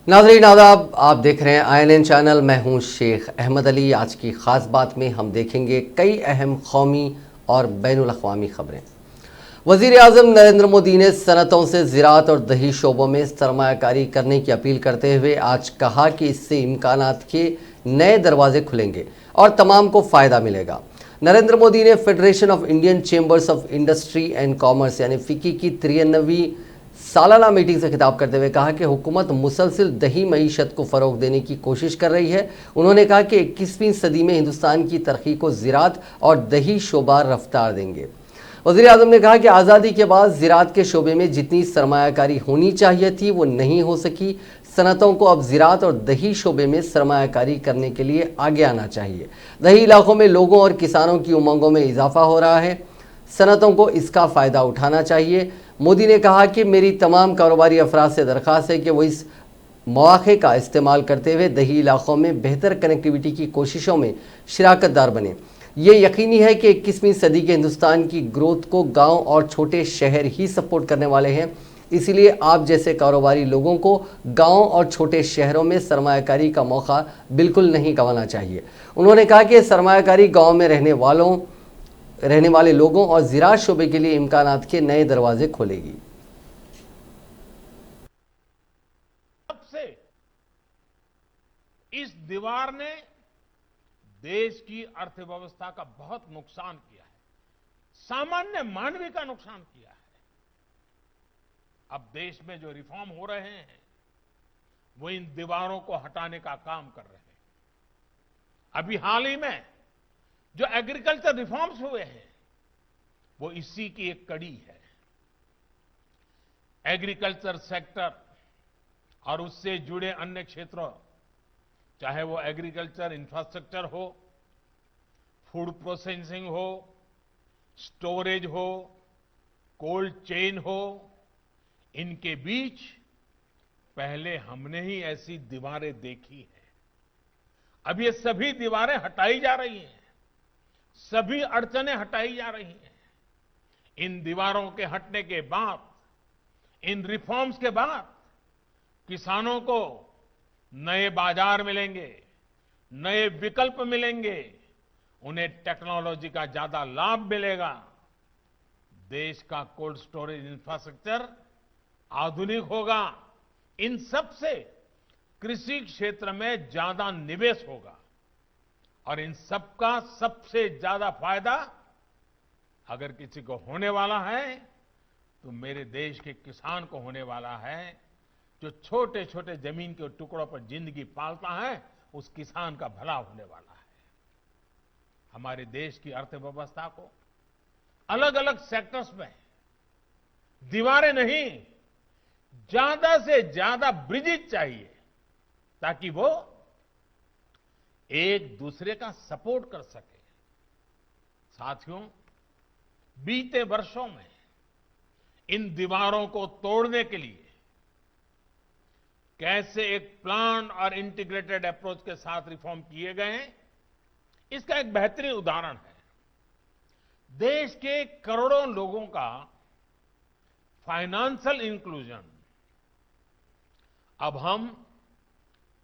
नाज़रीन आदाब, आप देख रहे हैं INN चैनल। मैं हूं शेख अहमद अली। आज की ख़ास बात में हम देखेंगे कई अहम कौमी और बैनुल अक़वामी ख़बरें। वज़ीर आज़म नरेंद्र मोदी ने सनतों से ज़राअत और दही शोबों में सरमायाकारी करने की अपील करते हुए आज कहा कि इससे इम्कानात के नए दरवाजे खुलेंगे और तमाम को फ़ायदा मिलेगा। नरेंद्र मोदी ने federation of Indian chambers of industry and commerce यानी फ़िकी की 93वीं सालाना मीटिंग से खिताब करते हुए कहा कि हुकूमत मुसलसिल दही मईशत को फ़रोग देने की कोशिश कर रही है। उन्होंने कहा कि 21वीं सदी में हिंदुस्तान की तरक्की को ज़राअत और दही शोबा रफ्तार देंगे। वज़ीर आज़म ने कहा कि आज़ादी के बाद ज़राअत के शोबे में जितनी सरमायाकारी होनी चाहिए थी वो नहीं हो सकी। सनतों को अब ज़राअत और दही शोबे में सरमायाकारी करने के लिए आगे आना चाहिए। दही इलाकों में लोगों और किसानों की उमंगों में इजाफा हो रहा है। सनतों को इसका फ़ायदा उठाना चाहिए। मोदी ने कहा कि मेरी तमाम कारोबारी अफराद से दरख्वास्त है कि वो इस मौके का इस्तेमाल करते हुए दही इलाकों में बेहतर कनेक्टिविटी की कोशिशों में शिराकतदार बने। ये यकीनी है कि 21वीं सदी के हिंदुस्तान की ग्रोथ को गांव और छोटे शहर ही सपोर्ट करने वाले हैं। इसीलिए आप जैसे कारोबारी लोगों को गांव और छोटे शहरों में सरमायाकारी का मौका बिल्कुल नहीं गंवाना चाहिए। उन्होंने कहा कि सरमायाकारी गाँव में रहने वाले लोगों और ज़राअत शोबे के लिए इम्कानात के नए दरवाजे खोलेगी। सबसे इस दीवार ने देश की अर्थव्यवस्था का बहुत नुकसान किया है, सामान्य मानवी का नुकसान किया है। अब देश में जो रिफॉर्म हो रहे हैं वो इन दीवारों को हटाने का काम कर रहे हैं। अभी हाल ही में जो एग्रीकल्चर रिफॉर्म्स हुए हैं वो इसी की एक कड़ी है। एग्रीकल्चर सेक्टर और उससे जुड़े अन्य क्षेत्रों, चाहे वो एग्रीकल्चर इंफ्रास्ट्रक्चर हो, फूड प्रोसेसिंग हो, स्टोरेज हो, कोल्ड चेन हो, इनके बीच पहले हमने ही ऐसी दीवारें देखी हैं। अब ये सभी दीवारें हटाई जा रही हैं, सभी अड़चनें हटाई जा रही हैं। इन दीवारों के हटने के बाद, इन रिफॉर्म्स के बाद किसानों को नए बाजार मिलेंगे, नए विकल्प मिलेंगे, उन्हें टेक्नोलॉजी का ज्यादा लाभ मिलेगा। देश का कोल्ड स्टोरेज इंफ्रास्ट्रक्चर आधुनिक होगा। इन सब से कृषि क्षेत्र में ज्यादा निवेश होगा और इन सबका सबसे ज्यादा फायदा अगर किसी को होने वाला है तो मेरे देश के किसान को होने वाला है, जो छोटे छोटे जमीन के टुकड़ों पर जिंदगी पालता है, उस किसान का भला होने वाला है। हमारे देश की अर्थव्यवस्था को अलग अलग सेक्टर्स में दीवारें नहीं, ज्यादा से ज्यादा ब्रिजेज चाहिए ताकि वो एक दूसरे का सपोर्ट कर सके। साथियों, बीते वर्षों में इन दीवारों को तोड़ने के लिए कैसे एक प्लान और इंटीग्रेटेड अप्रोच के साथ रिफॉर्म किए गए हैं, इसका एक बेहतरीन उदाहरण है। देश के करोड़ों लोगों का फाइनेंशियल इंक्लूजन अब हम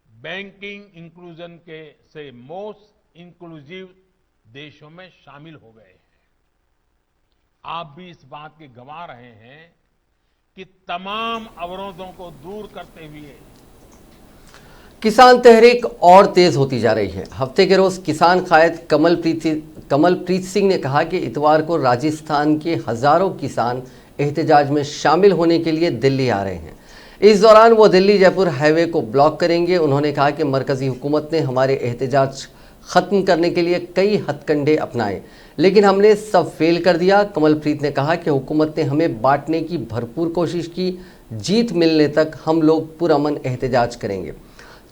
बैंकिंग इंक्लूजन के से मोस्ट इंक्लूसिव देशों में शामिल हो गए हैं। आप भी इस बात के गवाह रहे हैं कि तमाम अवरोधों को दूर करते हुए किसान तहरीक और तेज होती जा रही है। हफ्ते के रोज किसान कायद कमलप्रीत सिंह ने कहा कि इतवार को राजस्थान के हजारों किसान एहतजाज में शामिल होने के लिए दिल्ली आ रहे हैं। इस दौरान वो दिल्ली जयपुर हाईवे को ब्लॉक करेंगे। उन्होंने कहा कि मरकजी हुकूमत ने हमारे एहतजाज ख़त्म करने के लिए कई हथकंडे अपनाए, लेकिन हमने सब फेल कर दिया। कमलप्रीत ने कहा कि हुकूमत ने हमें बांटने की भरपूर कोशिश की। जीत मिलने तक हम लोग पुरअमन एहतजाज करेंगे।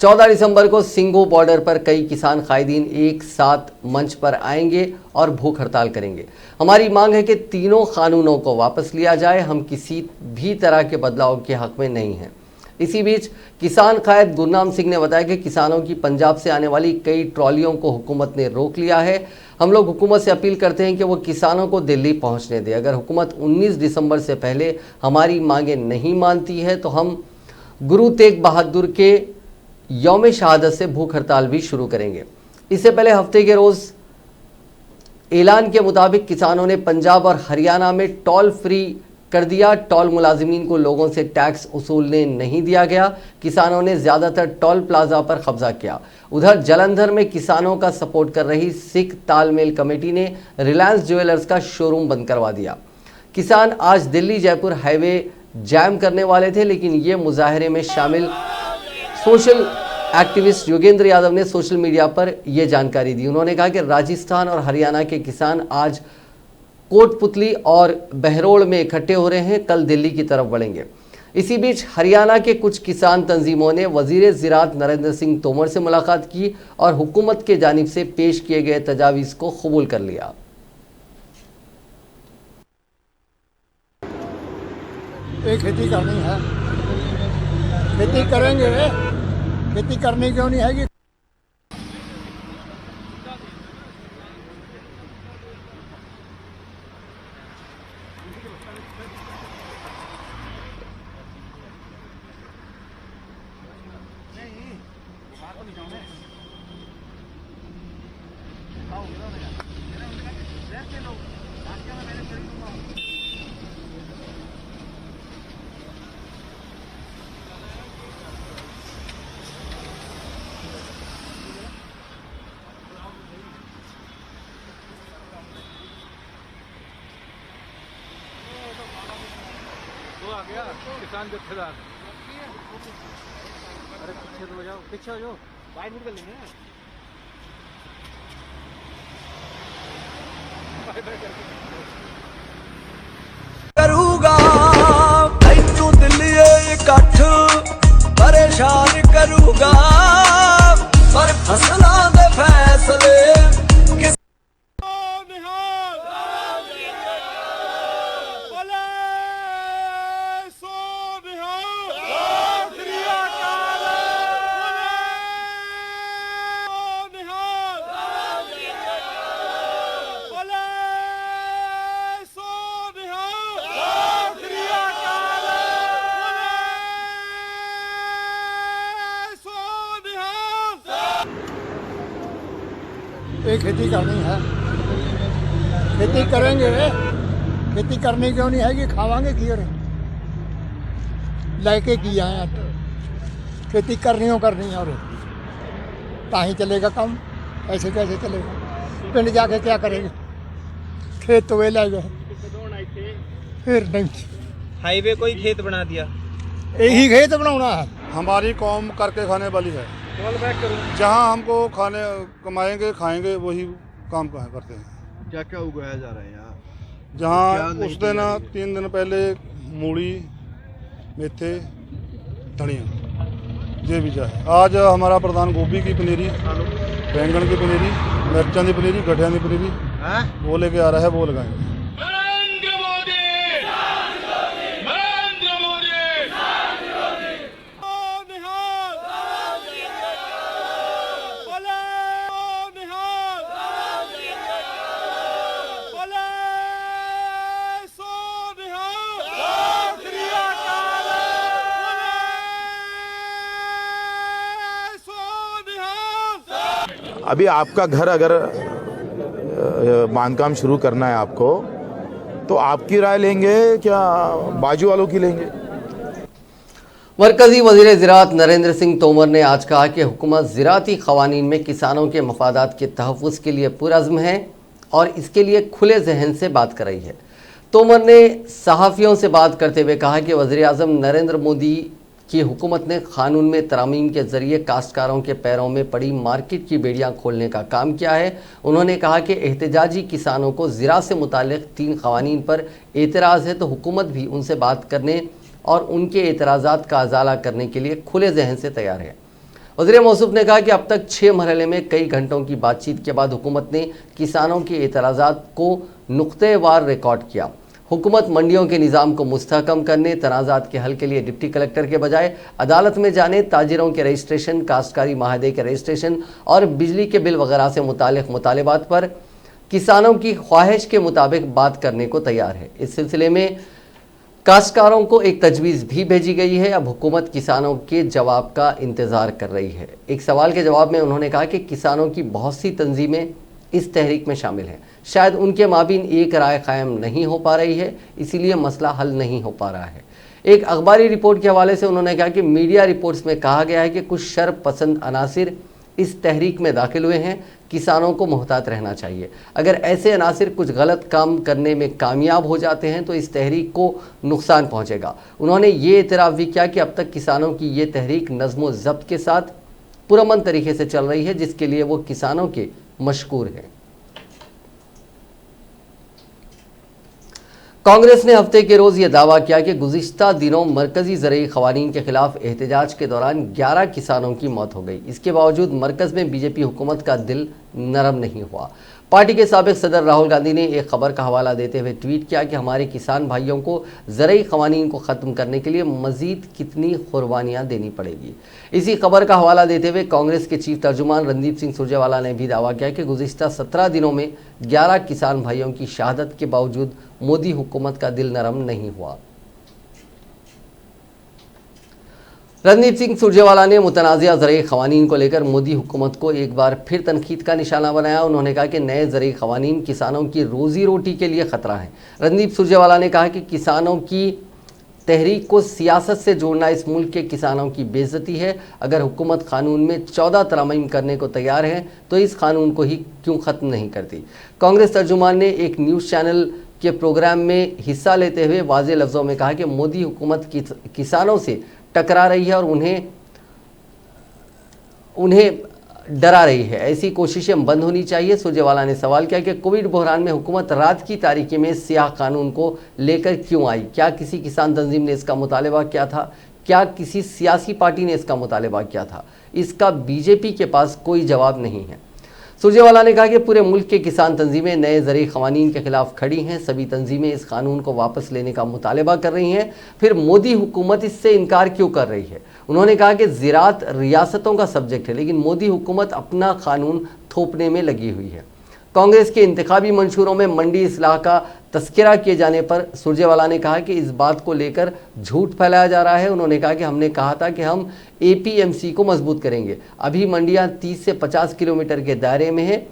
14 दिसंबर को सिंघू बॉर्डर पर कई किसान कायदीन एक साथ मंच पर आएंगे और भूख हड़ताल करेंगे। हमारी मांग है कि तीनों कानूनों को वापस लिया जाए। हम किसी भी तरह के बदलाव के हक में नहीं हैं। इसी बीच किसान कायद गुरनाम सिंह ने बताया कि किसानों की पंजाब से आने वाली कई ट्रॉलियों को हुकूमत ने रोक लिया है। हम लोग हुकूमत से अपील करते हैं कि वो किसानों को दिल्ली पहुंचने दे। अगर हुकूमत 19 दिसंबर से पहले हमारी मांगें नहीं मानती है तो हम गुरु तेग बहादुर के यौम शहादत से भूख हड़ताल भी शुरू करेंगे। इससे पहले हफ्ते के रोज ऐलान के मुताबिक किसानों ने पंजाब और हरियाणा में टोल फ्री कर दिया। टोल मुलाजिमीन को लोगों से टैक्स वसूलने नहीं दिया गया। किसानों ने ज्यादातर टोल प्लाजा पर कब्जा किया। उधर जालंधर में किसानों का सपोर्ट कर रही सिख तालमेल कमेटी ने रिलायंस ज्वेलर्स का शोरूम बंद करवा दिया। किसान आज दिल्ली जयपुर हाईवे जैम करने वाले थे, लेकिन ये मुजाहरे में शामिल सोशल एक्टिविस्ट योगेंद्र यादव ने सोशल मीडिया पर यह जानकारी दी। उन्होंने कहा कि राजस्थान और हरियाणा के किसान आज कोटपुतली और बहरोड़ में इकट्ठे हो रहे हैं, कल दिल्ली की तरफ बढ़ेंगे। इसी बीच हरियाणा के कुछ किसान तंजीमों ने वजीर ज़राअत नरेंद्र सिंह तोमर से मुलाकात की और हुकूमत के जानिब से पेश किए गए तजावीज़ को कबूल कर लिया। खेती करनी है, खेती करेंगे, खेती करनी क्यों नहीं है। आ गया किसान जत्थेदार। अरे पीछे तो हो जाओ, पीछे हो जाओ, बाइट कर लेंगे। करूँगा तैनू दिल्ली इकट्ठ परेशान करूँगा, पर फसलों के फैसले खेती करनी है, खेती करेंगे, खेती करनी क्यों नहीं है कि खावांगे की लेके की आए। खेती करनी है और ताही चलेगा काम, ऐसे कैसे चलेगा। पिंड जाके क्या करेंगे, खेत तो वे ले गए, फिर नहीं हाईवे को ही खेत बना दिया। यही खेत बनाना है। हमारी कौम करके खाने वाली है, जहाँ हमको खाने कमाएंगे खाएंगे वही काम करते हैं। क्या क्या उगाया जा रहा है यहाँ? जहाँ उस दिन 3 दिन पहले मूली, मेथे, धनिया ये भी जाए। आज हमारा प्रधान गोभी की पनीरी, बैंगन की पनीरी, मिर्चां की पनीरी, गठिया की पनीरी वो लेके आ रहा है, वो लगाएंगे। अभी आपका घर अगर बांधकाम शुरू करना है आपको, तो आपकी राय लेंगे क्या बाजू वालों की लेंगे? मरकजी वजीर ज़राअत नरेंद्र सिंह तोमर ने आज कहा कि हुकूमत ज़राअती क़वानीन में किसानों के मफादात के तहफ़्फ़ुज़ के लिए पुरअज़्म है और इसके लिए खुले जहन से बात कर रही है। तोमर ने सहाफ़ियों से बात करते हुए कहा कि वज़ीर आज़म नरेंद्र मोदी की हुकूमत ने कानून में तरमीम के ज़रिए काश्तकारों के पैरों में पड़ी मार्केट की बेड़ियाँ खोलने का काम किया है। उन्होंने कहा कि एहतजाजी किसानों को ज़राअत से मुताल्लिक़ 3 क़वानीन पर एतराज़ है, तो हुकूमत भी उनसे बात करने और उनके एतराज़ात का अजाला करने के लिए खुले जहन से तैयार है। वज़ीर मौसूफ़ ने कहा कि अब तक 6 मरहले में कई घंटों की बातचीत के बाद हुकूमत ने किसानों के एतराज़ात को नुक्तेवार रिकॉर्ड किया। हुकूमत मंडियों के निज़ाम को मुस्तहकम करने, तनाज़ात के हल के लिए डिप्टी कलेक्टर के बजाय अदालत में जाने, ताजिरों के रजिस्ट्रेशन, काश्तकारी माहदे के रजिस्ट्रेशन और बिजली के बिल वगैरह से मुतालिक मुतालबात पर किसानों की ख्वाहिश के मुताबिक बात करने को तैयार है। इस सिलसिले में काश्तकारों को एक तजवीज़ भी भेजी गई है। अब हुकूमत किसानों के जवाब का इंतज़ार कर रही है। एक सवाल के जवाब में उन्होंने कहा कि किसानों की बहुत सी तंजीमें इस तहरीक में शामिल हैं, शायद उनके माबीन एक राय कायम नहीं हो पा रही है, इसीलिए मसला हल नहीं हो पा रहा है। एक अखबारी रिपोर्ट के हवाले से उन्होंने कहा कि मीडिया रिपोर्ट्स में कहा गया है कि कुछ शर पसंद अनासिर इस तहरीक में दाखिल हुए हैं, किसानों को मोहतात रहना चाहिए। अगर ऐसे अनासिर कुछ गलत काम करने में कामयाब हो जाते हैं तो इस तहरीक को नुकसान पहुंचेगा। उन्होंने ये इतराफ़ भी किया कि अब तक किसानों की ये तहरीक नज़्म ज़ब्त के साथ पुरअमन तरीके से चल रही है, जिसके लिए वो किसानों के मशकूर हैं। कांग्रेस ने हफ्ते के रोज़ ये दावा किया कि गुज़िश्ता दिनों मरकज़ी ज़रई क़वानीन के ख़िलाफ़ एहतजाज के दौरान 11 किसानों की मौत हो गई। इसके बावजूद मरकज़ में बीजेपी हुकूमत का दिल नरम नहीं हुआ। पार्टी के साबिक़ सदर राहुल गांधी ने एक खबर का हवाला देते हुए ट्वीट किया कि हमारे किसान भाइयों को ज़रई क़वानीन को ख़त्म करने के लिए मज़ीद कितनी कुर्बानियाँ देनी पड़ेगी। इसी खबर का हवाला देते हुए कांग्रेस के चीफ तर्जुमान रणदीप सिंह सुरजेवाला ने भी दावा किया कि गुज़िश्ता 17 दिनों में 11 किसान भाइयों की शहादत के बावजूद मोदी हुकूमत का दिल नरम नहीं हुआ। रणदीप सिंह सुरजेवाला ने मुतनाज़िया ज़रई क़वानीन को लेकर मोदी हुकूमत को एक बार फिर तनकीद का निशाना बनाया। उन्होंने कहा कि नए ज़रई क़वानीन किसानों की रोज़ी रोटी के लिए ख़तरा है। रणदीप सुरजेवाला ने कहा कि किसानों की तहरीक को सियासत से जोड़ना इस मुल्क के किसानों की बेइज्जती है। अगर हुकूमत कानून में 14 तरमीम करने को तैयार है तो इस कानून को ही क्यों ख़त्म नहीं करती। कांग्रेस तर्जुमान ने एक न्यूज़ चैनल के प्रोग्राम में हिस्सा लेते हुए वाज़े लफ्ज़ों में कहा कि मोदी हुकूमत किसानों से टकरा रही है और उन्हें डरा रही है। ऐसी कोशिशें बंद होनी चाहिए। सुरजेवाला ने सवाल किया कि कोविड बहरान में हुकूमत रात की तारीकी में सियाह कानून को लेकर क्यों आई? क्या किसी किसान तंजीम ने इसका मुतालबा किया था? क्या किसी सियासी पार्टी ने इसका मुतालबा किया था? इसका बीजेपी के पास कोई जवाब नहीं है। सुरजेवाला ने कहा कि पूरे मुल्क के किसान तंजीमें नए ज़रई क़वानीन के ख़िलाफ़ खड़ी हैं। सभी तंजीमें इस कानून को वापस लेने का मुतालबा कर रही हैं, फिर मोदी हुकूमत इससे इनकार क्यों कर रही है? उन्होंने कहा कि ज़राअत रियासतों का सब्जेक्ट है, लेकिन मोदी हुकूमत अपना कानून थोपने में लगी हुई है। कांग्रेस के इंतखाबी मंशूरों में मंडी इस्लाह का तस्करा किए जाने पर सुरजेवाला ने कहा कि इस बात को लेकर झूठ फैलाया जा रहा है। उन्होंने कहा कि हमने कहा था कि हम APMC को मजबूत करेंगे। अभी मंडियां 30 से 50 किलोमीटर के दायरे में है,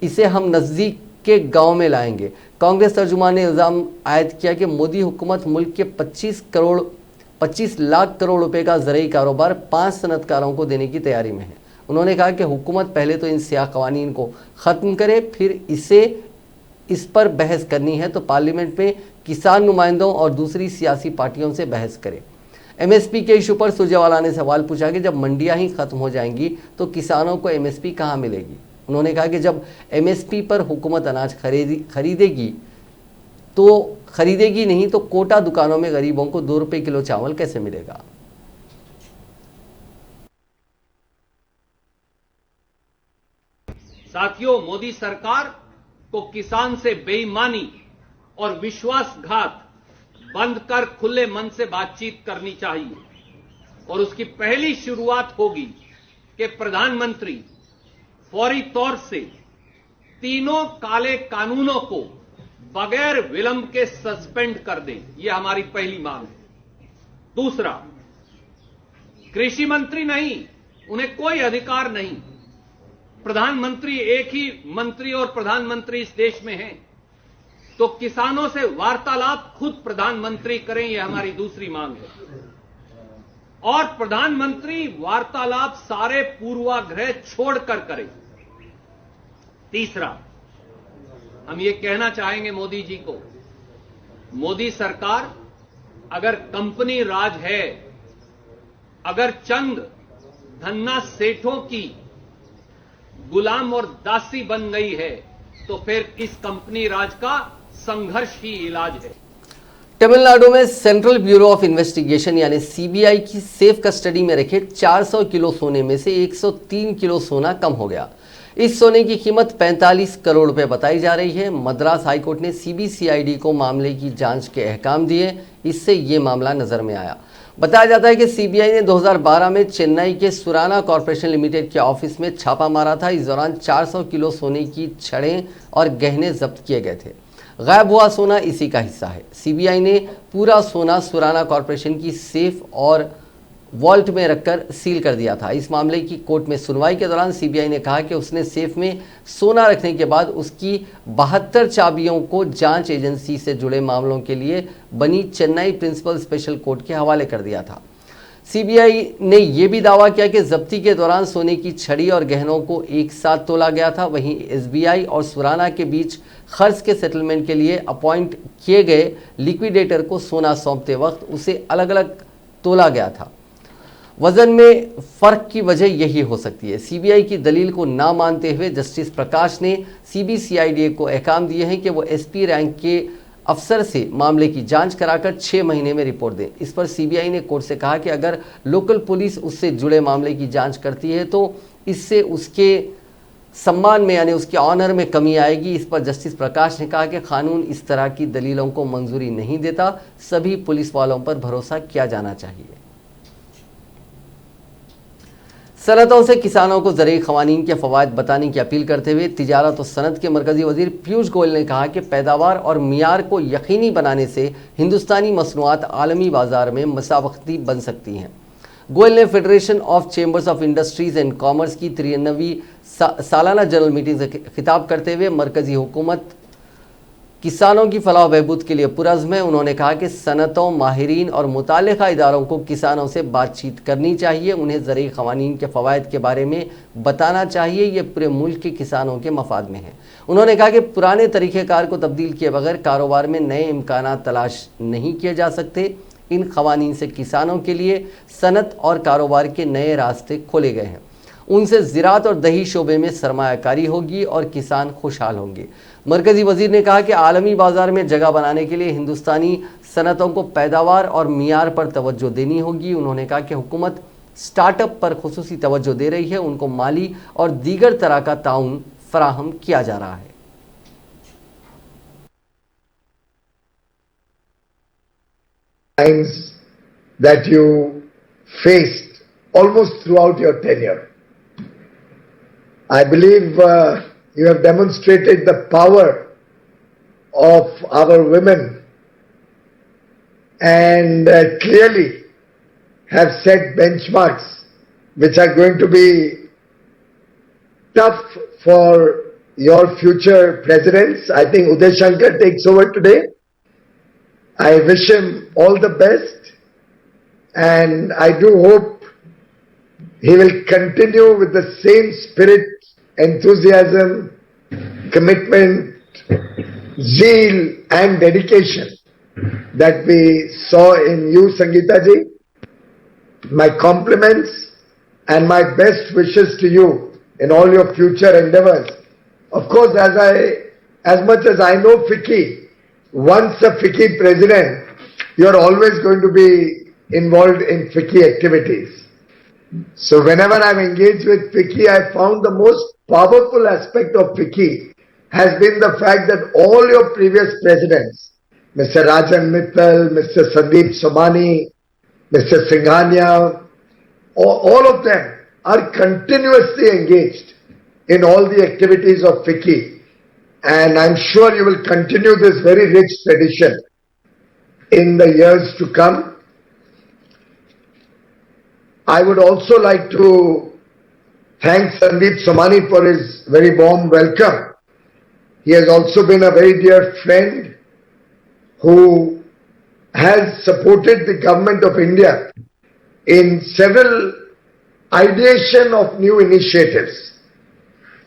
इसे हम नज़दीक के गांव में लाएंगे। कांग्रेस तर्जुमान ने इल्ज़ाम आयद किया कि मोदी हुकूमत मुल्क के 25 लाख करोड़ रुपए का ज़रई कारोबार 5 सनतकारों को देने की तैयारी में है। उन्होंने कहा कि हुकूमत पहले तो इन सियाह क़वानीन को ख़त्म करे, फिर इस पर बहस करनी है तो पार्लियामेंट में किसान नुमाइंदों और दूसरी सियासी पार्टियों से बहस करे। MSP के इशू पर सुरजेवाला ने सवाल पूछा कि जब मंडियां ही ख़त्म हो जाएंगी तो किसानों को MSP कहाँ मिलेगी? उन्होंने कहा कि जब MSP पर हुकूमत अनाज खरीदेगी नहीं तो कोटा दुकानों में गरीबों को 2 रुपये किलो चावल कैसे मिलेगा? साथियों, मोदी सरकार को किसान से बेईमानी और विश्वासघात बंद कर खुले मन से बातचीत करनी चाहिए और उसकी पहली शुरुआत होगी कि प्रधानमंत्री फौरी तौर से तीनों काले कानूनों को बगैर विलंब के सस्पेंड कर दें। यह हमारी पहली मांग है। दूसरा, कृषि मंत्री नहीं, उन्हें कोई अधिकार नहीं। प्रधानमंत्री, एक ही मंत्री और प्रधानमंत्री इस देश में हैं, तो किसानों से वार्तालाप खुद प्रधानमंत्री करें, यह हमारी दूसरी मांग है। और प्रधानमंत्री वार्तालाप सारे पूर्वाग्रह छोड़कर करें। तीसरा, हम ये कहना चाहेंगे मोदी जी को, मोदी सरकार अगर कंपनी राज है, अगर चंद धन्ना सेठों की गुलाम और दासी बन गई है तो फिर इस कंपनी राज का संघर्ष ही इलाज है। तमिलनाडु में सेंट्रल ब्यूरो ऑफ इन्वेस्टिगेशन यानी CBI की सेफ कस्टडी में रखे 400 किलो सोने में से 103 किलो सोना कम हो गया। इस सोने की कीमत 45 करोड़ रुपए बताई जा रही है। मद्रास हाईकोर्ट ने CBCID को मामले की जांच के अहकाम दिए, इससे ये मामला नजर में आया। बताया जाता है कि CBI ने 2012 में चेन्नई के सुराना कॉरपोरेशन लिमिटेड के ऑफिस में छापा मारा था। इस दौरान 400 किलो सोने की छड़ें और गहने जब्त किए गए थे। गायब हुआ सोना इसी का हिस्सा है। सीबीआई ने पूरा सोना सुराना कॉरपोरेशन की सेफ और वॉल्ट में रखकर सील कर दिया था। इस मामले की कोर्ट में सुनवाई के दौरान सीबीआई ने कहा कि उसने सेफ में सोना रखने के बाद उसकी 72 चाबियों को जांच एजेंसी से जुड़े मामलों के लिए बनी चेन्नई प्रिंसिपल स्पेशल कोर्ट के हवाले कर दिया था। सीबीआई ने यह भी दावा किया कि जब्ती के दौरान सोने की छड़ी और गहनों को एक साथ तोला गया था। वहीं एसबीआई और सुराना के बीच खर्च के सेटलमेंट के लिए अपॉइंट किए गए लिक्विडेटर को सोना सौंपते वक्त उसे अलग अलग तोला गया था। वजन में फर्क की वजह यही हो सकती है। सीबीआई की दलील को ना मानते हुए जस्टिस प्रकाश ने सीबीसीआईडी को अहकाम दिए हैं कि वो एसपी रैंक के अफसर से मामले की जांच कराकर 6 महीने में रिपोर्ट दें। इस पर सीबीआई ने कोर्ट से कहा कि अगर लोकल पुलिस उससे जुड़े मामले की जांच करती है तो इससे उसके सम्मान में यानी उसके ऑनर में कमी आएगी। इस पर जस्टिस प्रकाश ने कहा कि कानून इस तरह की दलीलों को मंजूरी नहीं देता, सभी पुलिस वालों पर भरोसा किया जाना चाहिए। सनतों से किसानों को ज़रूरी क़वानीन के फ़वाइद बताने की अपील करते हुए तिजारत और सनत के मरकज़ी वज़ीर पीयूष गोयल ने कहा कि पैदावार और मियार को यकीनी बनाने से हिंदुस्तानी मसनूआत आलमी बाज़ार में मसावकती बन सकती हैं। गोयल ने federation of chambers of industries and commerce की 93वीं सालाना जनरल मीटिंग से खिताब करते हुए मरकज़ी हुकूमत किसानों की फलाह बहबूद के लिए पुरज़्म है। उन्होंने कहा कि सनतों, माहिरीन और मुताल्लिक़ा इदारों को किसानों से बातचीत करनी चाहिए, उन्हें ज़रूरी क़वानीन के फ़वाइद के बारे में बताना चाहिए। ये पूरे मुल्क के किसानों के मफाद में है। उन्होंने कहा कि पुराने तरीक़ेकार को तब्दील किए बगैर कारोबार में नए इम्कानात तलाश नहीं किए जा सकते। इन क़वानीन से किसानों के लिए सनत और कारोबार के नए रास्ते खोले गए हैं। उनसे ज़राअत और दही शोबे में सरमायाकारी होगी और किसान खुशहाल होंगे। मरकज़ी वज़ीर ने कहा कि आलमी बाज़ार में जगह बनाने के लिए हिंदुस्तानी सनतों को पैदावार और मियार पर तवज्जो देनी होगी। उन्होंने कहा कि हुकूमत स्टार्टअप पर खुसूसी तवज्जो दे रही है, उनको माली और दीगर तरह का ताउन फराहम किया जा रहा है। That you faced almost throughout your tenure. I believe you have demonstrated the power of our women and clearly have set benchmarks which are going to be tough for your future presidents. I think Uday Shankar takes over today. I wish him all the best and I do hope he will continue with the same spirit, enthusiasm, commitment, zeal and dedication that we saw in you, Sangeeta ji. My compliments and my best wishes to you in all your future endeavors. Of course, as much as I know FICCI, once a FICCI president, you are always going to be involved in FICCI activities. So whenever I'm engaged with FICCI, I found the most powerful aspect of FICCI has been the fact that all your previous presidents, Mr. Rajan Mittal, Mr. Sandeep Somani, Mr. Singhania, all of them are continuously engaged in all the activities of FICCI. And I'm sure you will continue this very rich tradition in the years to come. I would also like to thank Sandeep Somani for his very warm welcome. He has also been a very dear friend who has supported the government of India in several ideation of new initiatives.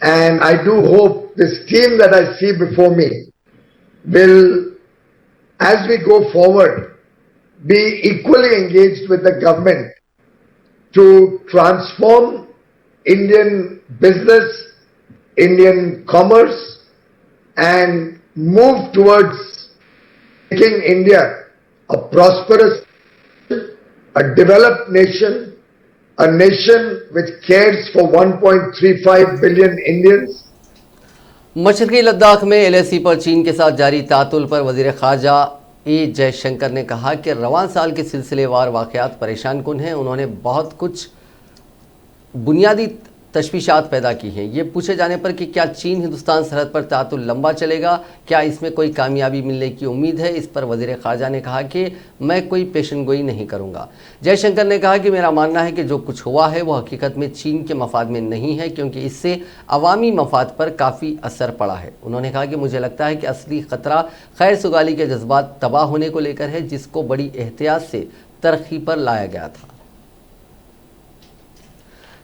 And I do hope this team that I see before me will, as we go forward, be equally engaged with the government to transform Indian business, Indian commerce, and move towards making India a prosperous, a developed nation, a nation which cares for 1.35 billion Indians. मशरकी Ladakh में LAC पर चीन के साथ जारी तातुल पर वज़ीर ख़ारजा ए जयशंकर ने कहा कि रवां साल के सिलसिलेवार वाक़यात परेशान कुन हैं। उन्होंने बहुत कुछ बुनियादी तशवीशात पैदा की हैं। ये पूछे जाने पर कि क्या चीन हिंदुस्तान सरहद पर तातुल लंबा चलेगा, क्या इसमें कोई कामयाबी मिलने की उम्मीद है, इस पर वज़ीर ख़ारजा ने कहा कि मैं कोई पेशनगोई नहीं करूँगा। जयशंकर ने कहा कि मेरा मानना है कि जो कुछ हुआ है वो हकीकत में चीन के मफाद में नहीं है, क्योंकि इससे अवामी मफाद पर काफ़ी असर पड़ा है। उन्होंने कहा कि मुझे लगता है कि असली ख़तरा खैर सुगाली के जज्बात तबाह होने को लेकर है, जिसको बड़ी एहतियात से तरक्की पर लाया गया था।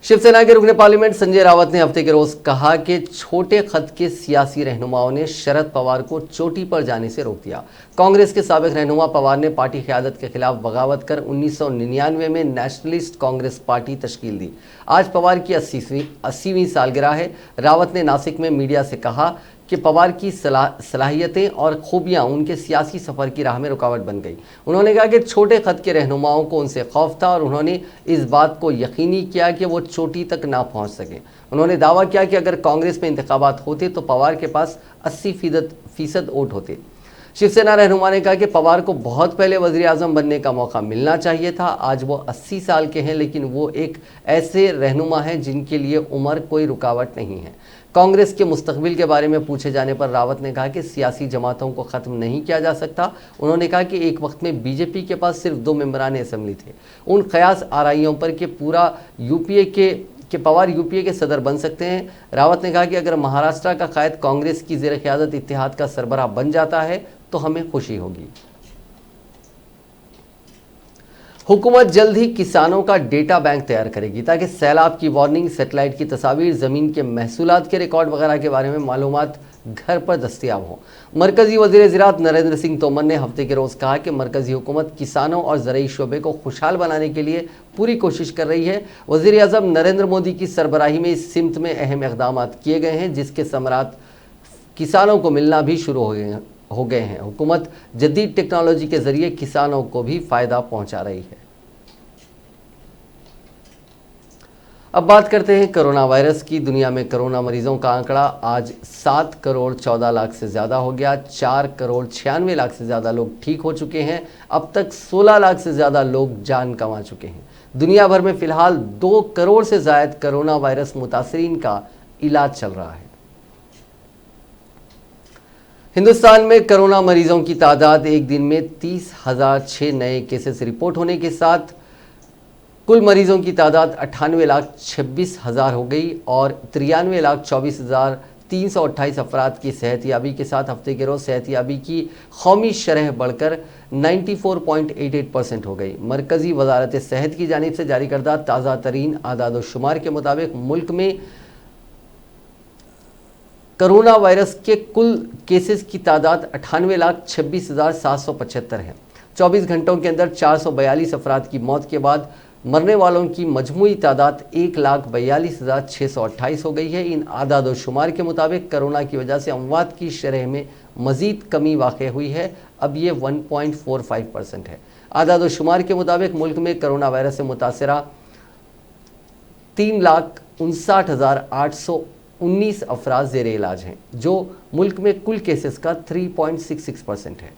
शिवसेना के रुकने पार्लियामेंट संजय रावत ने हफ्ते के रोज कहा कि छोटे खत के सियासी रहनुमाओं ने शरद पवार को चोटी पर जाने से रोक दिया। कांग्रेस के साबिक रहनुमा पवार ने पार्टी क़यादत के खिलाफ बगावत कर 1999 में नेशनलिस्ट कांग्रेस पार्टी तश्कील दी। आज पवार की 80वीं सालगिरह है। रावत ने नासिक में मीडिया से कहा कि पवार की सलाहियतें और खूबियां उनके सियासी सफ़र की राह में रुकावट बन गई। उन्होंने कहा कि छोटे खत के रहनुमाओं को उनसे खौफ था और उन्होंने इस बात को यकीनी किया कि वो चोटी तक ना पहुंच सके। उन्होंने दावा किया कि अगर कांग्रेस में इंतखाबात होते तो पवार के पास 80% वोट होते। शिवसेना रहनुमा ने कहा कि पवार को बहुत पहले वज़ीर आज़म बनने का मौका मिलना चाहिए था। आज वो 80 साल के हैं, लेकिन वो एक ऐसे रहनुमा हैं जिनके लिए उम्र कोई रुकावट नहीं है। कांग्रेस के मुस्तकबिल के बारे में पूछे जाने पर रावत ने कहा कि सियासी जमातों को ख़त्म नहीं किया जा सकता। उन्होंने कहा कि एक वक्त में बीजेपी के पास सिर्फ 2 मेंबरान असेंबली थे। उन क़यास आराइयों पर कि पूरा यूपीए के पवार यूपीए के सदर बन सकते हैं। रावत ने कहा कि अगर महाराष्ट्र का कायद कांग्रेस की ज़ेर क़यादत इत्तेहाद का सरबराह बन जाता है तो हमें खुशी होगी। हुकूमत जल्द ही किसानों का डेटा बैंक तैयार करेगी ताकि सैलाब की वार्निंग, सेटेलाइट की तस्वीर, ज़मीन के महसूलात के रिकॉर्ड वगैरह के बारे में मालूमात घर पर दस्तियाब हो। मरकजी वज़ीर ज़राअत नरेंद्र सिंह तोमर ने हफ्ते के रोज़ कहा कि मरकजी हुकूमत किसानों और ज़रई शोबे को खुशहाल बनाने के लिए पूरी कोशिश कर रही है। वज़ीर आज़म नरेंद्र मोदी की सरबराही में इस सिमत में अहम इक़दाम किए गए हैं, जिसके समरात किसानों को मिलना भी शुरू हो गए हैं। हुकूमत जदीद टेक्नोलॉजी के ज़रिए किसानों को भी फ़ायदा पहुँचा रही है। अब बात करते हैं कोरोना वायरस की। दुनिया में कोरोना मरीजों का आंकड़ा आज 7 करोड़ 14 लाख से ज़्यादा हो गया। 4 करोड़ 96 लाख से ज़्यादा लोग ठीक हो चुके हैं। अब तक 16 लाख से ज़्यादा लोग जान गंवा चुके हैं। दुनिया भर में फ़िलहाल 2 करोड़ से ज़ायद कोरोना वायरस मुतासरीन का इलाज चल रहा है। हिंदुस्तान में कोरोना मरीजों की तादाद एक दिन में 30,006 नए केसेस रिपोर्ट होने के साथ कुल मरीजों की तादाद 98,26,000 हो गई और 93,24,328 अफराद की सेहतयाबी के साथ हफ्ते के रोज़ सेहतयाबी की कौमी शरह बढ़कर 94.88% हो गई। मरकज़ी वजारत सेहत की जानिब से जारी करदा ताज़ा तरीन आदाद शुमार के मुताबिक मुल्क में कोरोना वायरस के कुल केसेस की तादाद 98,26,775 है। 24 घंटों के अंदर 442 अफराद की मौत के बाद मरने वालों की मजमूई तादाद 1,42,628 हो गई है। इन आदाद शुमार के मुताबिक कोरोना की वजह से अमवात की शरह में मज़ीद कमी वाक़ हुई है। अब ये 1.45% है। आदाद शुमार के मुताबिक मुल्क में कोरोना वायरस से मुतासरा 3,59,819 अफराद ज़ेर इलाज हैं, जो मुल्क में कुल केसेस का 3.66% है।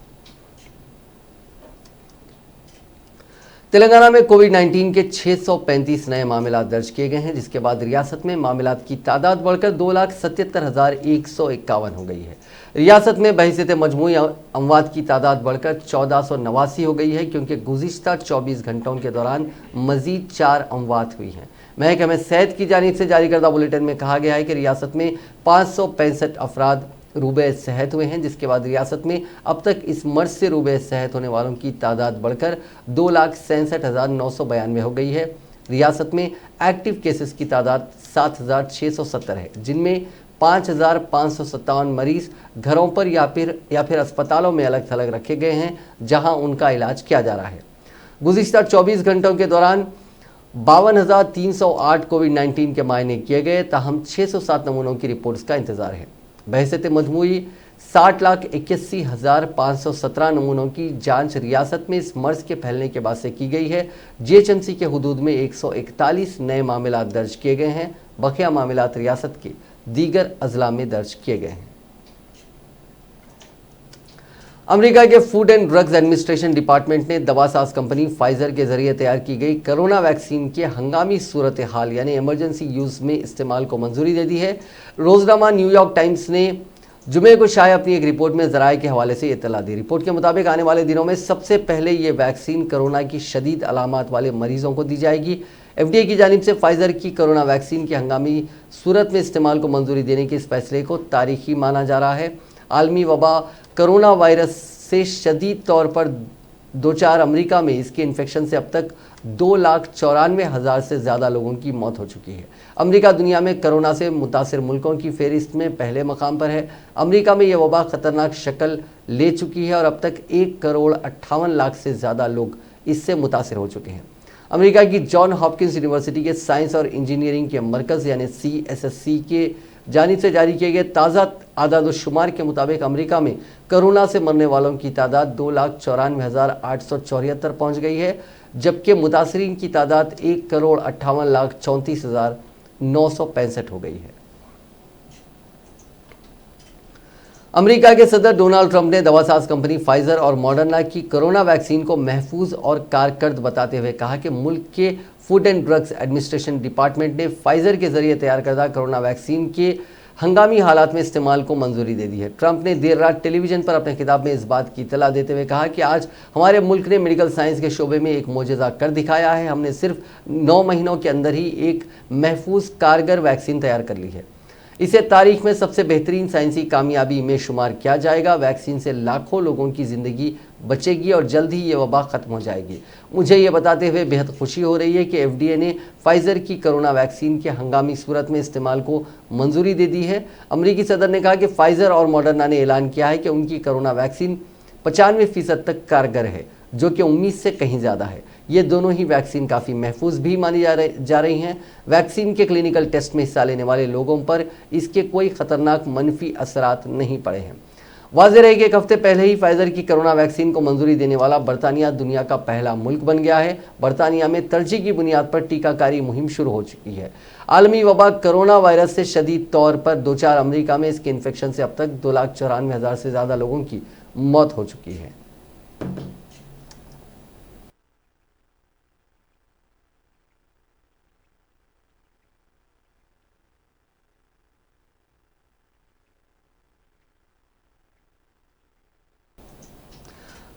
तेलंगाना में कोविड-19 के 635 नए मामला दर्ज किए गए हैं, जिसके बाद रियासत में मामलात की तादाद बढ़कर 2,77,151 हो गई है। रियासत में बहसीत मजमूई अमवात की तादाद बढ़कर 1489 हो गई है, क्योंकि गुज़िश्ता 24 घंटों के दौरान मज़ीद 4 अमवात हुई हैं। महकमे सेहत की जानिब से जारी करदा बुलेटिन में कहा गया है कि रियासत में 565 अफराद रूबे सेहत हुए हैं, जिसके बाद रियासत में अब तक इस मर्ज से रूबे सेहत होने वालों की तादाद बढ़कर 2,67,992 हो गई है। रियासत में एक्टिव केसेस की तादाद 7,670 है, जिनमें 5,557 मरीज घरों पर या फिर अस्पतालों में अलग थलग रखे गए हैं, जहां उनका इलाज किया जा रहा है। गुज़िश्ता 24 घंटों के दौरान 52,308 कोविड-19 के मायने किए गए, ताहम 607 नमूनों की रिपोर्ट्स का इंतजार है। बहसत मजमूई 60,81,517 नमूनों की जांच रियासत में इस मर्ज के फैलने के बाद से की गई है। जीएचएमसी के हुदूद में 141 नए मामला दर्ज किए गए हैं। बकिया मामला रियासत के दीगर अजला में दर्ज किए गए हैं। अमेरिका के food and drugs administration department ने दवासाज कंपनी फाइजर के जरिए तैयार की गई कोरोना वैक्सीन के हंगामी सूरत हाल यानी इमरजेंसी यूज में इस्तेमाल को मंजूरी दे दी है। रोजनामा न्यूयॉर्क टाइम्स ने जुमे को शाया अपनी एक रिपोर्ट में जराये के हवाले से इत्तला दी। रिपोर्ट के मुताबिक आने वाले दिनों में सबसे पहले ये वैक्सीन कोरोना की शदीद अलामात वाले मरीजों को दी जाएगी। FDA की जानिब से फाइजर की कोरोना वैक्सीन की हंगामी सूरत में इस्तेमाल को मंजूरी देने के इस फैसले को तारीखी माना जा रहा है। आलमी वबा कोरोना वायरस से शदीद तौर पर दो चार अमेरिका में इसके इन्फेक्शन से अब तक 2,94,000 से ज़्यादा लोगों की मौत हो चुकी है। अमेरिका दुनिया में कोरोना से मुतासिर मुल्कों की फहरिस्त में पहले मकाम पर है। अमेरिका में यह वबा खतरनाक शक्ल ले चुकी है और अब तक 1,58,00,000 से ज़्यादा लोग इससे मुतासिर हो चुके हैं। अमेरिका की जॉन हॉपकिंस यूनिवर्सिटी के साइंस और इंजीनियरिंग के मरकज़ यानी CSSC के जानिब से जारी किए गए ताज़ा आदाद-ओ-शुमार के मुताबिक अमेरिका में कोरोना से मरने वालों की तादाद 2,94,874 पहुंच गई है, जबकि मुतासरीन की तादाद 1,58,34,965 हो गई है। अमेरिका के सदर डोनाल्ड ट्रंप ने दवासाज कंपनी फाइजर और मॉडर्ना की कोरोना वैक्सीन को महफूज और कारकर्द बताते हुए कहा कि मुल्क के food and drugs administration department ने फाइजर के जरिए तैयार करदा कोरोना वैक्सीन के हंगामी हालात में इस्तेमाल को मंजूरी दे दी है। ट्रंप ने देर रात टेलीविजन पर अपने खिताब में इस बात की इत्तला देते हुए कहा कि आज हमारे मुल्क ने मेडिकल साइंस के शोबे में एक मोजज़ा कर दिखाया है। हमने सिर्फ 9 महीनों के अंदर ही एक महफूज कारगर वैक्सीन तैयार कर ली है। इसे तारीख में सबसे बेहतरीन साइंसी कामयाबी में शुमार किया जाएगा। वैक्सीन से लाखों लोगों की ज़िंदगी बचेगी और जल्द ही ये वबा ख़त्म हो जाएगी। मुझे ये बताते हुए बेहद खुशी हो रही है कि FDA ने फाइजर की कोरोना वैक्सीन के हंगामी सूरत में इस्तेमाल को मंजूरी दे दी है। अमरीकी सदर ने कहा कि फाइजर और मॉडर्ना ने ऐलान किया है कि उनकी कोरोना वैक्सीन 95% तक कारगर है, जो कि उम्मीद से कहीं ज़्यादा है। ये दोनों ही वैक्सीन काफ़ी महफूज भी मानी जा रही हैं। वैक्सीन के क्लिनिकल टेस्ट में हिस्सा लेने वाले लोगों पर इसके कोई ख़तरनाक मनफी असरात नहीं पड़े हैं। वाज़ेह है कि एक हफ्ते पहले ही फाइजर की कोरोना वैक्सीन को मंजूरी देने वाला बरतानिया दुनिया का पहला मुल्क बन गया है। बरतानिया में तरजीह की बुनियाद पर टीकाकारी मुहिम शुरू हो चुकी है। आलमी वबा कोरोना वायरस से शदीद तौर पर 2-4 अमेरिका में इसके इन्फेक्शन से अब तक 2,94,000 से ज़्यादा लोगों की मौत हो चुकी है।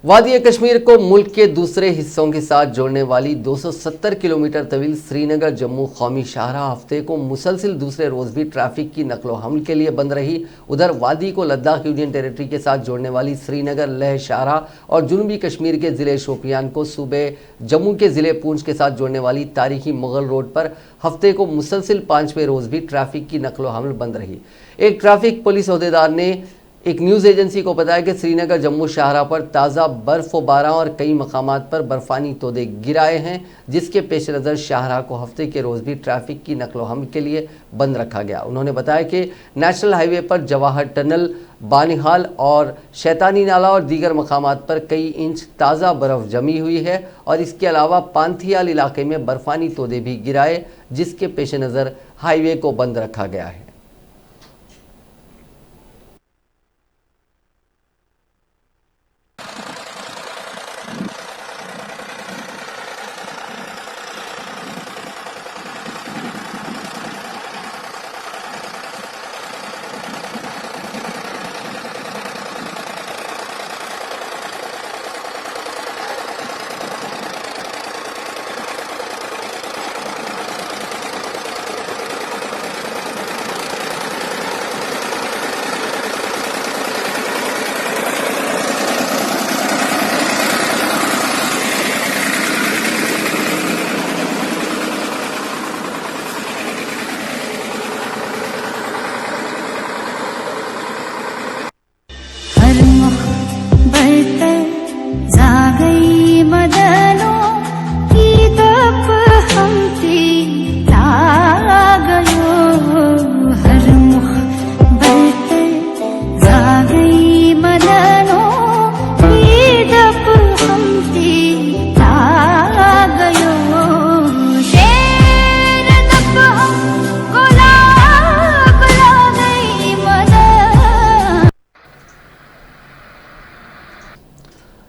वादी कश्मीर को मुल्क के दूसरे हिस्सों के साथ जोड़ने वाली 270 किलोमीटर तवील श्रीनगर जम्मू कौमी शाहराह हफ्ते को मुसलसिल दूसरे रोज़ भी ट्रैफिक की नकलो हमल के लिए बंद रही। उधर वादी को लद्दाख यूनियन टेरिटरी के साथ जोड़ने वाली श्रीनगर लेह शाहराह और जुनूबी कश्मीर के ज़िले शोपियान को सूबे जम्मू के ज़िले पूंछ के साथ जोड़ने वाली तारीखी मुगल रोड पर हफ्ते को मुसलसिल 5वें रोज़ भी ट्रैफिक की नकलो हमल बंद रही। एक ट्रैफिक पुलिस अहदेदार ने एक न्यूज़ एजेंसी को बताया कि श्रीनगर जम्मू शाहराह पर ताज़ा बर्फ़बारी और कई मकामात पर बर्फ़ानी तोदे गिराए हैं, जिसके पेश नज़र शाहराह को हफ्ते के रोज़ भी ट्रैफिक की नकलो हमल के लिए बंद रखा गया। उन्होंने बताया कि नेशनल हाईवे पर जवाहर टनल, बानिहाल और शैतानी नाला और दीगर मकामात पर कई इंच ताज़ा बर्फ़ जमी हुई है और इसके अलावा पांथियाल इलाके में बर्फ़ानी तोदे भी गिराए, जिसके पेश नज़र हाईवे को बंद रखा गया है।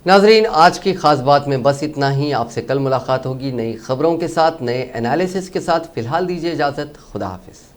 नाजरीन, आज की खास बात में बस इतना ही। आपसे कल मुलाकात होगी नई खबरों के साथ, नए एनालिसिस के साथ। फिलहाल दीजिए इजाज़त। खुदा हाफिज़।